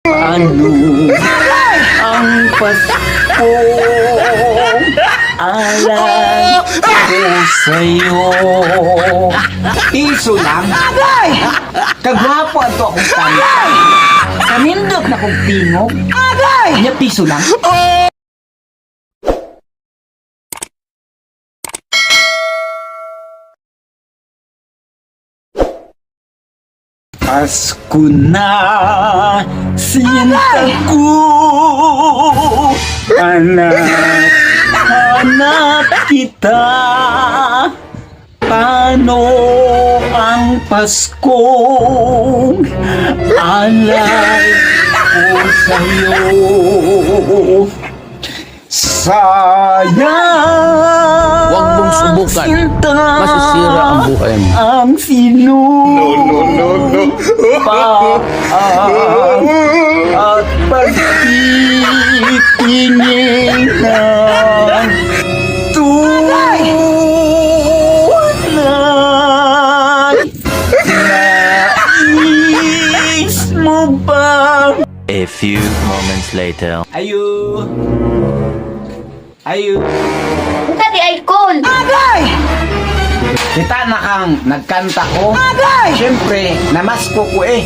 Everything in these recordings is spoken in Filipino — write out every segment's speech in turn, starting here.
Ano ang Pasko? Alam ko sa'yo. Piso lang? Kagwapo ato akong kanta. Kanindot na kong tingog. Nya piso lang? Pasko na, sinta ko. Hanap kita. Paano ang Paskong alay ko sa'yo? Sayang. Huwag mong subukan. Sinta, Masisira ang buhay mo. ang sino at pagtitingin ng tunay. Nais mo ba? A few moments later. Ayo. Punta di icon. Kita na kang nagkanta ko. Siyempre, namasko ko eh.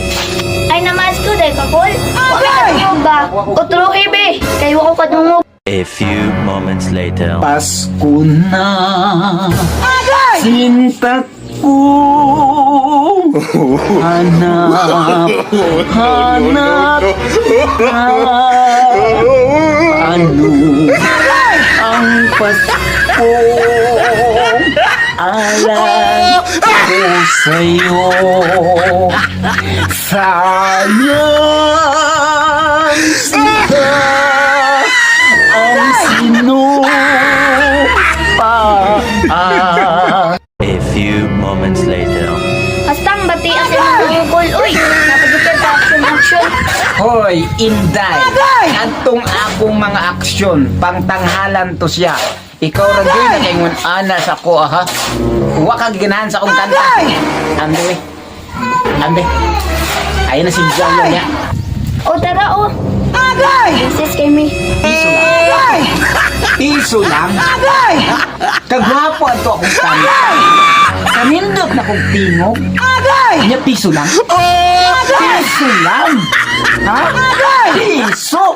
Ay namas ko dahil kakol. Wala ba? Otro ibe. Kayo ako kadungog. A few moments later. Pasko na. Sinta ko. Hanap ka. Ano ang Pasko? Alam ko sa'yo. Sayang sila ang sino pa. A few moments later. Hastang bati ang sinugol. Uy, napagitan sa action. Hoy, Inday! Adtong akong mga aksyon, pangtanghalan to siya. Ikaw ra gyud nakaingon ana sa ko ha. Wa ka ganahan sa akong kanta. Ambe. Ayun na si Jaya niya. O tara o. Princess kay me. Piso lang? Kagwapo ato akong kanta. Kanindot na kong tingog. Nya piso lang? Piso lang? Ha? Piso?